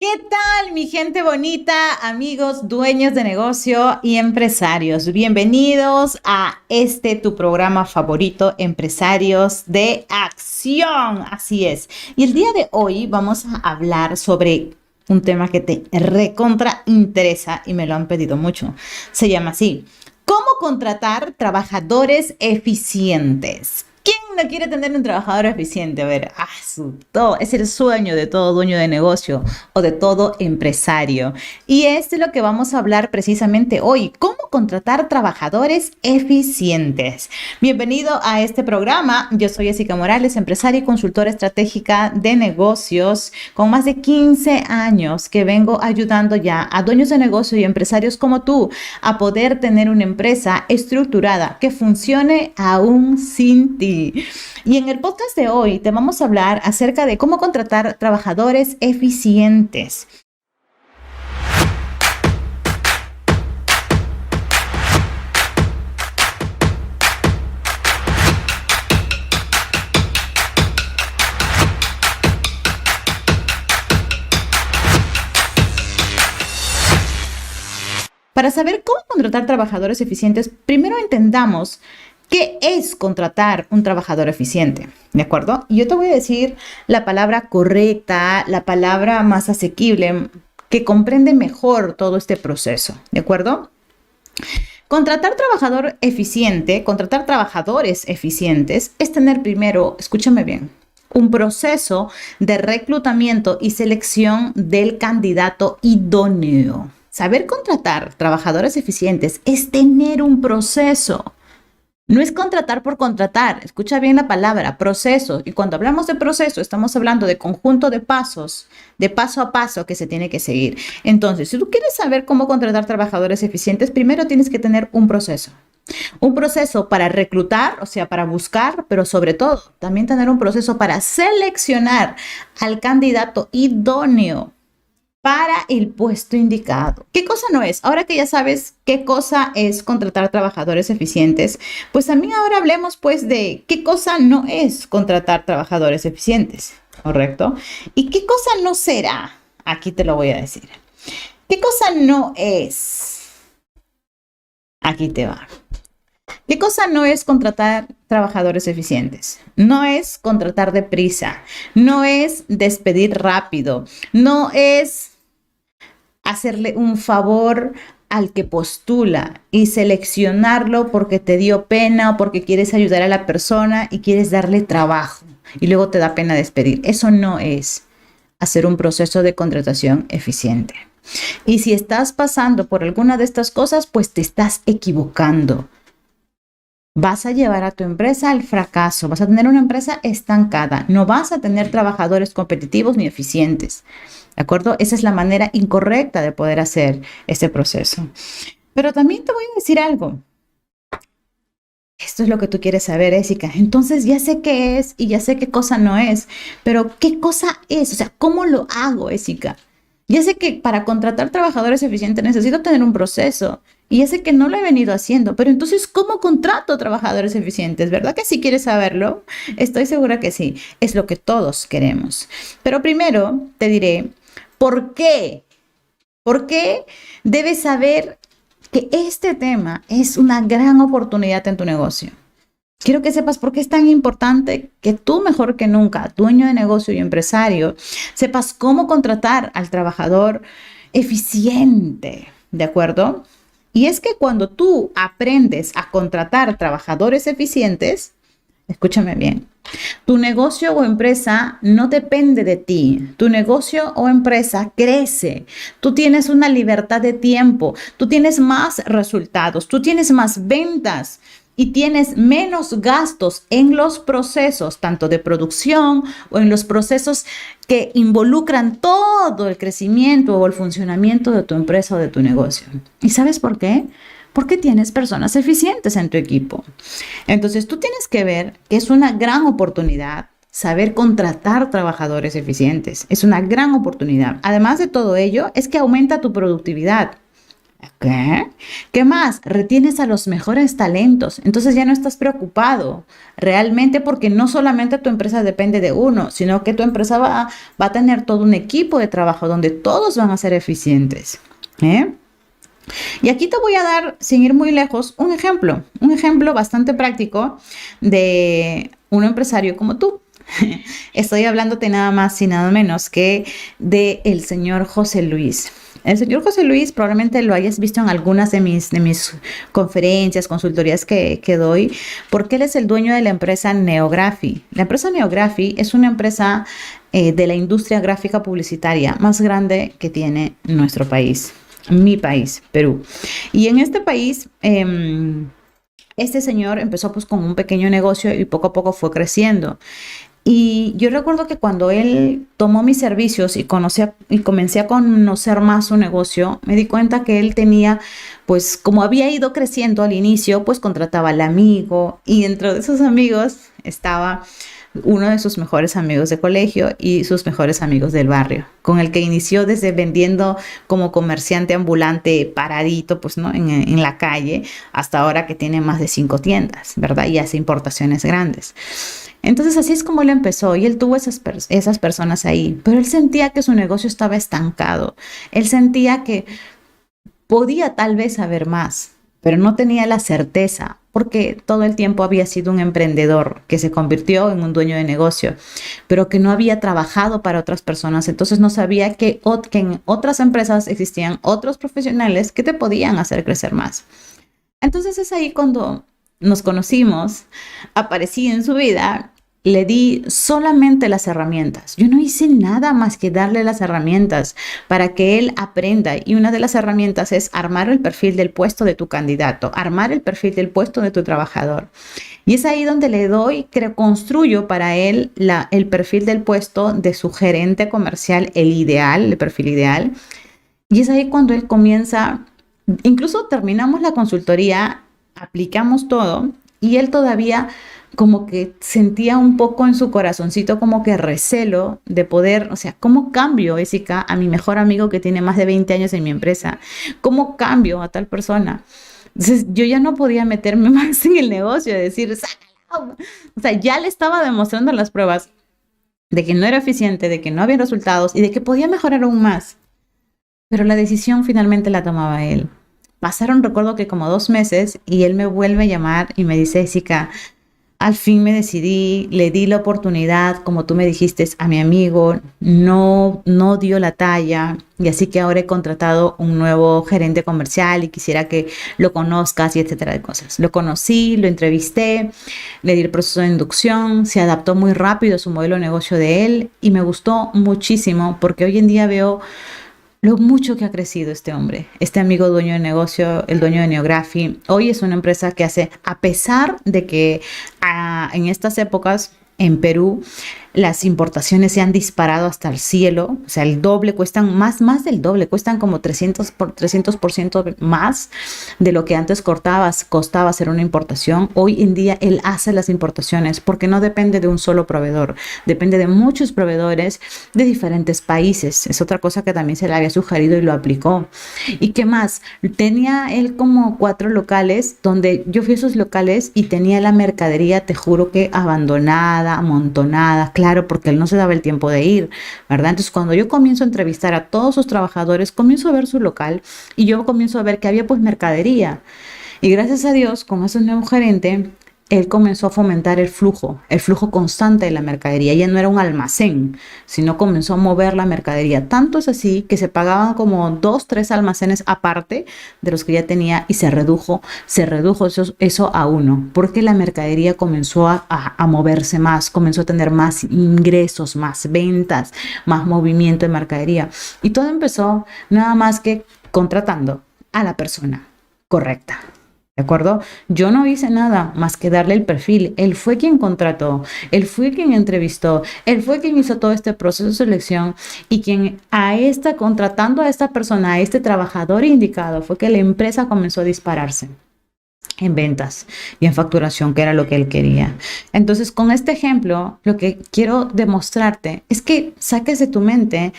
¿Qué tal, mi gente bonita, amigos, dueños de negocio y empresarios? Bienvenidos a tu programa favorito, Empresarios de Acción. Así es. Y el día de hoy vamos a hablar sobre un tema que te recontra interesa y me lo han pedido mucho. Se llama así: ¿cómo contratar trabajadores eficientes? ¿Quién no quiere tener un trabajador eficiente? A ver, es el sueño de todo dueño de negocio o de todo empresario. Y esto es lo que vamos a hablar precisamente hoy: cómo contratar trabajadores eficientes. Bienvenido a este programa. Yo soy Jessica Morales, empresaria y consultora estratégica de negocios con más de 15 años que vengo ayudando ya a dueños de negocio y empresarios como tú a poder tener una empresa estructurada que funcione aún sin ti. Y en el podcast de hoy te vamos a hablar acerca de cómo contratar trabajadores eficientes. Para saber cómo contratar trabajadores eficientes, primero entendamos qué es contratar un trabajador eficiente, ¿de acuerdo? Y yo te voy a decir la palabra correcta, la palabra más asequible, que comprende mejor todo este proceso, ¿de acuerdo? Contratar contratar trabajadores eficientes es tener primero, escúchame bien, un proceso de reclutamiento y selección del candidato idóneo. Saber contratar trabajadores eficientes es tener un proceso. No es contratar por contratar. Escucha bien la palabra, proceso. Y cuando hablamos de proceso, estamos hablando de conjunto de pasos, de paso a paso que se tiene que seguir. Entonces, si tú quieres saber cómo contratar trabajadores eficientes, primero tienes que tener un proceso. Un proceso para reclutar, o sea, para buscar, pero sobre todo también tener un proceso para seleccionar al candidato idóneo para el puesto indicado. ¿Qué cosa no es? Ahora que ya sabes qué cosa es contratar trabajadores eficientes, pues también ahora hablemos pues de qué cosa no es contratar trabajadores eficientes, ¿correcto? ¿Y qué cosa no será? Aquí te lo voy a decir. ¿Qué cosa no es? Aquí te va. ¿Qué cosa no es contratar trabajadores eficientes? No es contratar deprisa, no es despedir rápido, no es hacerle un favor al que postula y seleccionarlo porque te dio pena o porque quieres ayudar a la persona y quieres darle trabajo y luego te da pena despedir. Eso no es hacer un proceso de contratación eficiente. Y si estás pasando por alguna de estas cosas, pues te estás equivocando. Vas a llevar a tu empresa al fracaso, vas a tener una empresa estancada, no vas a tener trabajadores competitivos ni eficientes, ¿de acuerdo? Esa es la manera incorrecta de poder hacer este proceso. Pero también te voy a decir algo. Esto es lo que tú quieres saber, Jessica. Entonces ya sé qué es y ya sé qué cosa no es, pero ¿qué cosa es? O sea, ¿cómo lo hago, Jessica? Ya sé que para contratar trabajadores eficientes necesito tener un proceso y ya sé que no lo he venido haciendo, pero entonces, ¿cómo contrato trabajadores eficientes? ¿Verdad que sí quieres saberlo? Estoy segura que sí. Es lo que todos queremos. Pero primero te diré, ¿por qué? ¿Por qué debes saber que este tema es una gran oportunidad en tu negocio? Quiero que sepas por qué es tan importante que tú, mejor que nunca, dueño de negocio y empresario, sepas cómo contratar al trabajador eficiente, ¿de acuerdo? Y es que cuando tú aprendes a contratar trabajadores eficientes, escúchame bien, tu negocio o empresa no depende de ti. Tu negocio o empresa crece. Tú tienes una libertad de tiempo. Tú tienes más resultados. Tú tienes más ventas y tienes menos gastos en los procesos, tanto de producción o en los procesos que involucran todo el crecimiento o el funcionamiento de tu empresa o de tu negocio. ¿Y sabes por qué? Porque tienes personas eficientes en tu equipo. Entonces tú tienes que ver que es una gran oportunidad saber contratar trabajadores eficientes. Es una gran oportunidad. Además de todo ello, es que aumenta tu productividad. ¿Qué? ¿Qué más? Retienes a los mejores talentos. Entonces ya no estás preocupado realmente porque no solamente tu empresa depende de uno, sino que tu empresa va a tener todo un equipo de trabajo donde todos van a ser eficientes. ¿Eh? Y aquí te voy a dar, sin ir muy lejos, un ejemplo bastante práctico de un empresario como tú. Estoy hablándote nada más y nada menos que de el señor José Luis. El señor José Luis probablemente lo hayas visto en algunas de mis conferencias, consultorías que doy, porque él es el dueño de la empresa Neography. La empresa Neography es una empresa de la industria gráfica publicitaria más grande que tiene nuestro país, mi país, Perú. Y en este país, este señor empezó pues con un pequeño negocio y poco a poco fue creciendo. Y yo recuerdo que cuando él tomó mis servicios y comencé a conocer más su negocio, me di cuenta que él tenía, pues como había ido creciendo al inicio, pues contrataba al amigo y dentro de esos amigos estaba uno de sus mejores amigos de colegio y sus mejores amigos del barrio, con el que inició desde vendiendo como comerciante ambulante paradito, pues, ¿no? En la calle, hasta ahora que tiene más de 5 tiendas, ¿verdad? Y hace importaciones grandes. Entonces así es como él empezó y él tuvo esas personas ahí, pero él sentía que su negocio estaba estancado, él sentía que podía tal vez haber más, pero no tenía la certeza porque todo el tiempo había sido un emprendedor que se convirtió en un dueño de negocio, pero que no había trabajado para otras personas, entonces no sabía que en otras empresas existían otros profesionales que te podían hacer crecer más. Entonces es ahí cuando nos conocimos, aparecí en su vida, le di solamente las herramientas. Yo no hice nada más que darle las herramientas para que él aprenda. Y una de las herramientas es armar el perfil del puesto de tu candidato, armar el perfil del puesto de tu trabajador. Y es ahí donde le doy, construyo para él el perfil del puesto de su gerente comercial, el ideal, el perfil ideal. Y es ahí cuando él comienza, incluso terminamos la consultoría, aplicamos todo y él todavía como que sentía un poco en su corazoncito como que recelo de poder, o sea, ¿cómo cambio, Jessica, a mi mejor amigo que tiene más de 20 años en mi empresa? ¿Cómo cambio a tal persona? Entonces yo ya no podía meterme más en el negocio, de decir, sácalo. O sea, ya le estaba demostrando las pruebas de que no era eficiente, de que no había resultados y de que podía mejorar aún más. Pero la decisión finalmente la tomaba él. Pasaron, recuerdo que como 2 meses y él me vuelve a llamar y me dice, Jessica, al fin me decidí, le di la oportunidad, como tú me dijiste, a mi amigo, no dio la talla y así que ahora he contratado un nuevo gerente comercial y quisiera que lo conozcas y etcétera de cosas. Lo conocí, lo entrevisté, le di el proceso de inducción, se adaptó muy rápido a su modelo de negocio de él y me gustó muchísimo porque hoy en día veo lo mucho que ha crecido este hombre, este amigo dueño de negocio, el dueño de Neography. Hoy es una empresa que hace, a pesar de que en estas épocas en Perú las importaciones se han disparado hasta el cielo, o sea, el doble, cuestan más del doble, cuestan como 300% más de lo que antes costaba hacer una importación. Hoy en día él hace las importaciones porque no depende de un solo proveedor, depende de muchos proveedores de diferentes países. Es otra cosa que también se le había sugerido y lo aplicó. ¿Y qué más? Tenía él como 4 locales donde yo fui a esos locales y tenía la mercadería, te juro que abandonada, amontonada, claro, porque él no se daba el tiempo de ir, ¿verdad? Entonces, cuando yo comienzo a entrevistar a todos sus trabajadores, comienzo a ver su local y yo comienzo a ver que había pues mercadería. Y gracias a Dios, con ese nuevo gerente, él comenzó a fomentar el flujo constante de la mercadería. Ya no era un almacén, sino comenzó a mover la mercadería. Tanto es así que se pagaban como 2, 3 almacenes aparte de los que ya tenía y se redujo eso a 1, porque la mercadería comenzó a moverse más, comenzó a tener más ingresos, más ventas, más movimiento de mercadería. Y todo empezó nada más que contratando a la persona correcta. ¿De acuerdo? Yo no hice nada más que darle el perfil. Él fue quien contrató, él fue quien entrevistó, él fue quien hizo todo este proceso de selección y quien contratando a esta persona, a este trabajador indicado, fue que la empresa comenzó a dispararse en ventas y en facturación, que era lo que él quería. Entonces, con este ejemplo, lo que quiero demostrarte es que saques de tu mente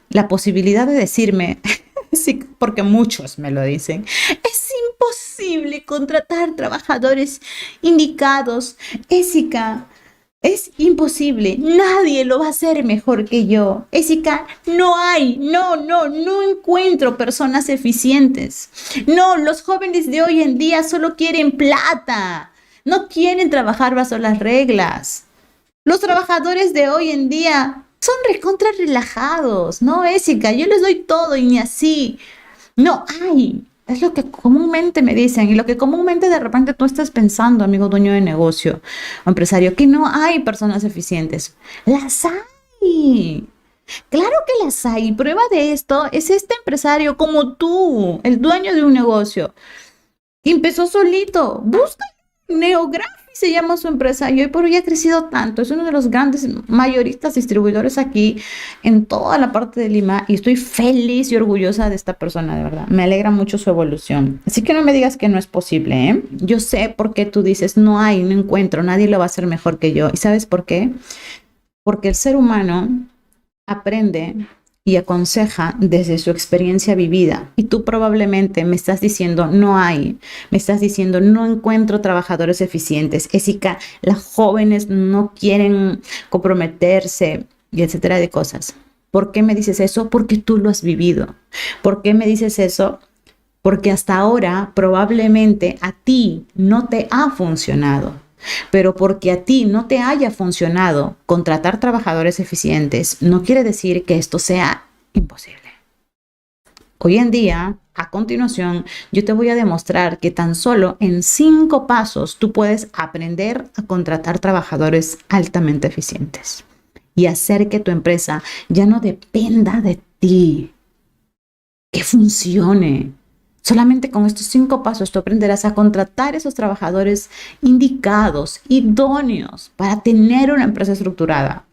la posibilidad de decirme Sí, porque muchos me lo dicen. Es imposible contratar trabajadores indicados. Ésica, es imposible. Nadie lo va a hacer mejor que yo. Ésica, no encuentro personas eficientes. No, los jóvenes de hoy en día solo quieren plata. No quieren trabajar bajo las reglas. Los trabajadores de hoy en día son recontra relajados, ¿no, Ésica? Yo les doy todo y ni así. No hay. Es lo que comúnmente me dicen y lo que comúnmente de repente tú estás pensando, amigo dueño de negocio o empresario, que no hay personas eficientes. Las hay. Claro que las hay. Prueba de esto es este empresario como tú, el dueño de un negocio. Empezó solito. Busca Neography se llama su empresa y hoy por hoy ha crecido tanto. Es uno de los grandes mayoristas distribuidores aquí en toda la parte de Lima y estoy feliz y orgullosa de esta persona, de verdad. Me alegra mucho su evolución. Así que no me digas que no es posible, ¿eh? Yo sé por qué tú dices, no hay, no encuentro, nadie lo va a hacer mejor que yo. ¿Y sabes por qué? Porque el ser humano aprende y aconseja desde su experiencia vivida. Y tú probablemente me estás diciendo, no hay, me estás diciendo, no encuentro trabajadores eficientes. Ésica, las jóvenes no quieren comprometerse y etcétera de cosas. ¿Por qué me dices eso? Porque tú lo has vivido. ¿Por qué me dices eso? Porque hasta ahora probablemente a ti no te ha funcionado. Pero porque a ti no te haya funcionado contratar trabajadores eficientes, no quiere decir que esto sea imposible. Hoy en día, a continuación, yo te voy a demostrar que tan solo en 5 pasos tú puedes aprender a contratar trabajadores altamente eficientes y hacer que tu empresa ya no dependa de ti, que funcione. Solamente con estos 5 pasos tú aprenderás a contratar esos trabajadores indicados, idóneos, para tener una empresa estructurada.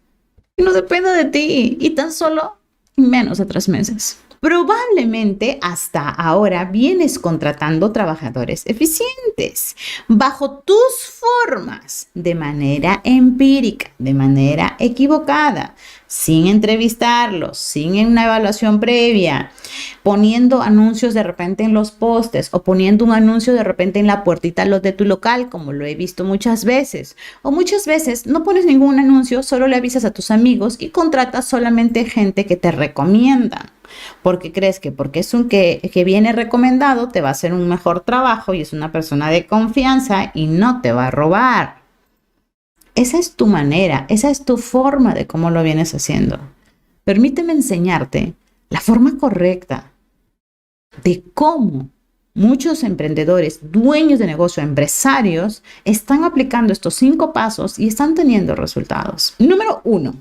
Y no dependa de ti y tan solo en menos de 3 meses. Probablemente hasta ahora vienes contratando trabajadores eficientes bajo tus formas, de manera empírica, de manera equivocada, sin entrevistarlos, sin una evaluación previa, poniendo anuncios de repente en los postes o poniendo un anuncio de repente en la puertita de tu local, como lo he visto muchas veces. O muchas veces no pones ningún anuncio, solo le avisas a tus amigos y contratas solamente gente que te recomiendan. Porque crees que porque es un que viene recomendado te va a hacer un mejor trabajo y es una persona de confianza y no te va a robar. Esa es tu manera, esa es tu forma de cómo lo vienes haciendo. Permíteme enseñarte la forma correcta de cómo muchos emprendedores, dueños de negocio, empresarios, están aplicando estos 5 pasos y están teniendo resultados. Número 1.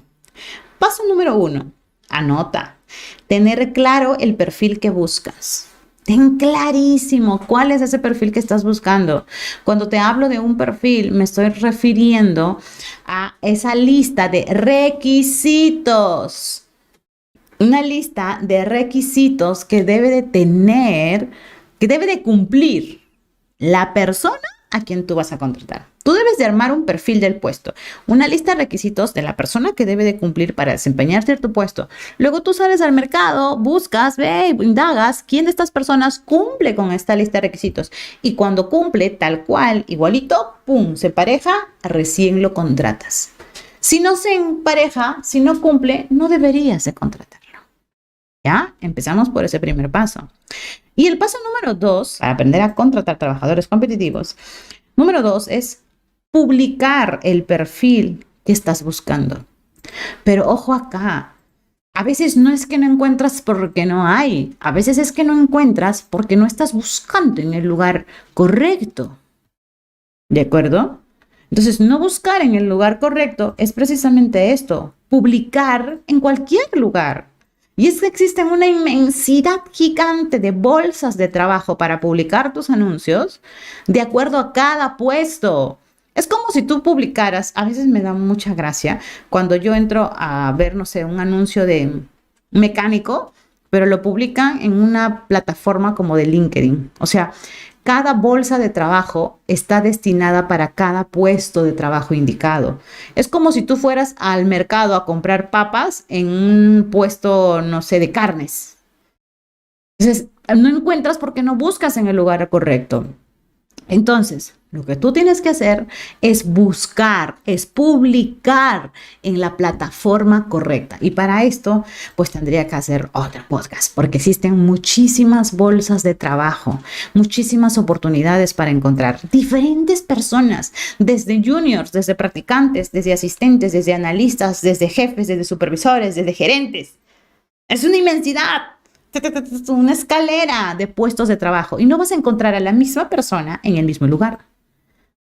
Paso número 1. Anota. Tener claro el perfil que buscas. Ten clarísimo cuál es ese perfil que estás buscando. Cuando te hablo de un perfil, me estoy refiriendo a esa lista de requisitos. Una lista de requisitos que debe de tener, que debe de cumplir la persona a quien tú vas a contratar. Tú debes de armar un perfil del puesto, una lista de requisitos de la persona que debe de cumplir para desempeñar cierto puesto. Luego tú sales al mercado, buscas, indagas quién de estas personas cumple con esta lista de requisitos. Y cuando cumple tal cual, igualito, ¡pum!, se empareja, recién lo contratas. Si no se empareja, si no cumple, no deberías de contratarlo. ¿Ya? Empezamos por ese primer paso. Y el paso número 2, para aprender a contratar trabajadores competitivos, número 2 es publicar el perfil que estás buscando. Pero ojo acá, a veces no es que no encuentras porque no hay, a veces es que no encuentras porque no estás buscando en el lugar correcto. ¿De acuerdo? Entonces, no buscar en el lugar correcto es precisamente esto, publicar en cualquier lugar. Y es que existen una inmensidad gigante de bolsas de trabajo para publicar tus anuncios de acuerdo a cada puesto. Es como si tú publicaras, a veces me da mucha gracia cuando yo entro a ver, no sé, un anuncio de mecánico, pero lo publican en una plataforma como de LinkedIn. O sea, cada bolsa de trabajo está destinada para cada puesto de trabajo indicado. Es como si tú fueras al mercado a comprar papas en un puesto, no sé, de carnes. Entonces, no encuentras porque no buscas en el lugar correcto. Entonces, lo que tú tienes que hacer es buscar, es publicar en la plataforma correcta. Y para esto, pues tendría que hacer otro podcast, porque existen muchísimas bolsas de trabajo, muchísimas oportunidades para encontrar diferentes personas, desde juniors, desde practicantes, desde asistentes, desde analistas, desde jefes, desde supervisores, desde gerentes. Es una inmensidad, una escalera de puestos de trabajo y no vas a encontrar a la misma persona en el mismo lugar.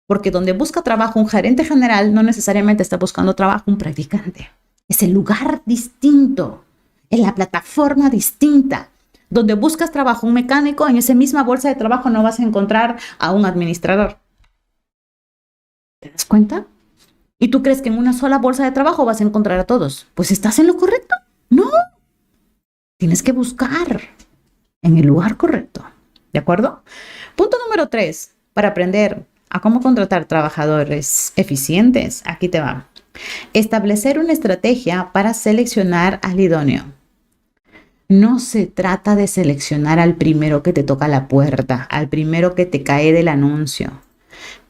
Porque donde busca trabajo un gerente general no necesariamente está buscando trabajo un practicante. Es el lugar distinto, en la plataforma distinta. Donde buscas trabajo un mecánico, en esa misma bolsa de trabajo no vas a encontrar a un administrador. ¿Te das cuenta? ¿Y tú crees que en una sola bolsa de trabajo vas a encontrar a todos? Pues ¿estás en lo correcto? No. Tienes que buscar en el lugar correcto. ¿De acuerdo? Punto número 3, para aprender a cómo contratar trabajadores eficientes. Aquí te va. Establecer una estrategia para seleccionar al idóneo. No se trata de seleccionar al primero que te toca la puerta, al primero que te cae del anuncio.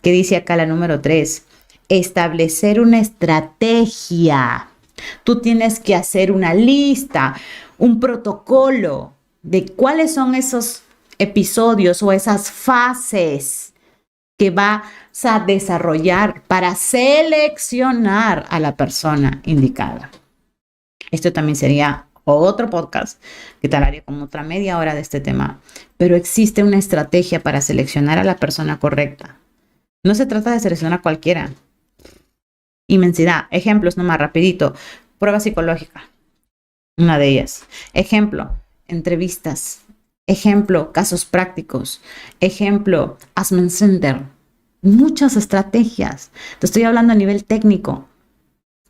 ¿Qué dice acá la número 3? Establecer una estrategia. Tú tienes que hacer una lista, un protocolo de cuáles son esos episodios o esas fases que vas a desarrollar para seleccionar a la persona indicada. Esto también sería otro podcast que te hablaría como otra media hora de este tema, pero existe una estrategia para seleccionar a la persona correcta. No se trata de seleccionar a cualquiera. Inmensidad. Ejemplos nomás rapidito. Prueba psicológica. Una de ellas. Ejemplo, entrevistas. Ejemplo, casos prácticos. Ejemplo, Assessment Center. Muchas estrategias. Te estoy hablando a nivel técnico.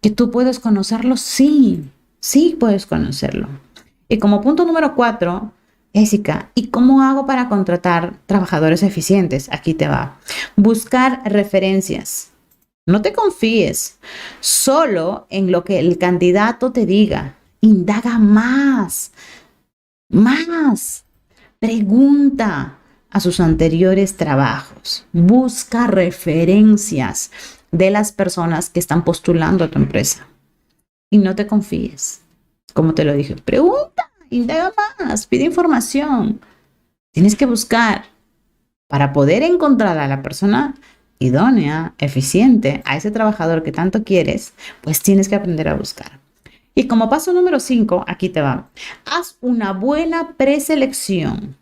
¿Que tú puedes conocerlo? Sí, sí puedes conocerlo. Y como punto número 4, Jessica, ¿y cómo hago para contratar trabajadores eficientes? Aquí te va. Buscar referencias. No te confíes solo en lo que el candidato te diga. Indaga más. Pregunta a sus anteriores trabajos. Busca referencias de las personas que están postulando a tu empresa. Y no te confíes. Como te lo dije, pregunta, indaga más, pide información. Tienes que buscar para poder encontrar a la persona idónea, eficiente, a ese trabajador que tanto quieres, pues tienes que aprender a buscar. Y como paso número 5, aquí te va. Haz una buena preselección.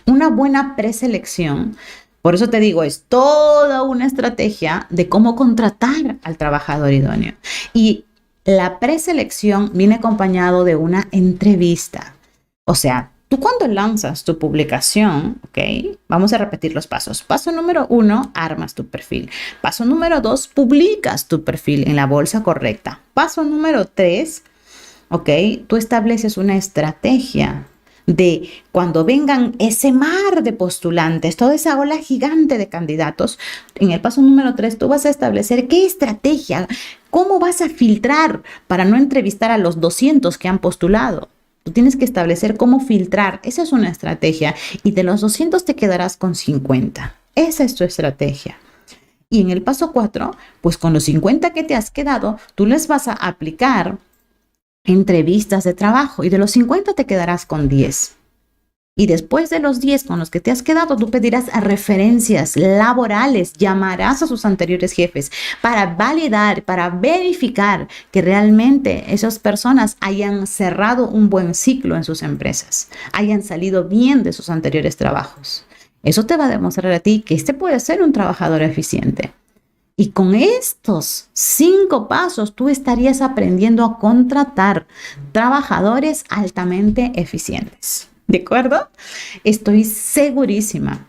Una buena preselección, por eso te digo, es toda una estrategia de cómo contratar al trabajador idóneo. Y la preselección viene acompañado de una entrevista. O sea, tú cuando lanzas tu publicación, ¿ok? Vamos a repetir los pasos. Paso número 1, armas tu perfil. Paso número 2, publicas tu perfil en la bolsa correcta. Paso número 3, ¿ok? Tú estableces una estrategia de cuando vengan ese mar de postulantes, toda esa ola gigante de candidatos. En el paso número 3, tú vas a establecer qué estrategia, cómo vas a filtrar para no entrevistar a los 200 que han postulado. Tú tienes que establecer cómo filtrar. Esa es una estrategia. Y de los 200 te quedarás con 50. Esa es tu estrategia. Y en el paso 4, pues con los 50 que te has quedado, tú les vas a aplicar entrevistas de trabajo y de los 50 te quedarás con 10. Y después de los 10 con los que te has quedado, tú pedirás referencias laborales, llamarás a sus anteriores jefes para validar, para verificar que realmente esas personas hayan cerrado un buen ciclo en sus empresas, hayan salido bien de sus anteriores trabajos. Eso te va a demostrar a ti que este puede ser un trabajador eficiente. Y con estos 5 pasos, tú estarías aprendiendo a contratar trabajadores altamente eficientes. ¿De acuerdo? Estoy segurísima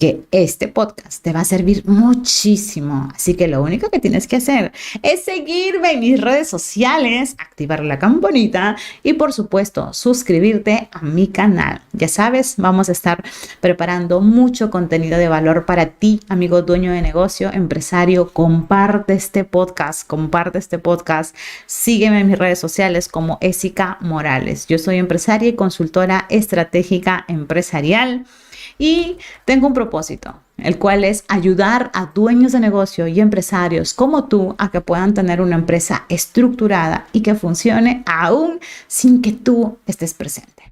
que este podcast te va a servir muchísimo. Así que lo único que tienes que hacer es seguirme en mis redes sociales, activar la campanita y por supuesto suscribirte a mi canal. Ya sabes, vamos a estar preparando mucho contenido de valor para ti, amigo dueño de negocio, empresario. Comparte este podcast, sígueme en mis redes sociales como Essica Morales. Yo soy empresaria y consultora estratégica empresarial. Y tengo un propósito, el cual es ayudar a dueños de negocio y empresarios como tú a que puedan tener una empresa estructurada y que funcione aún sin que tú estés presente.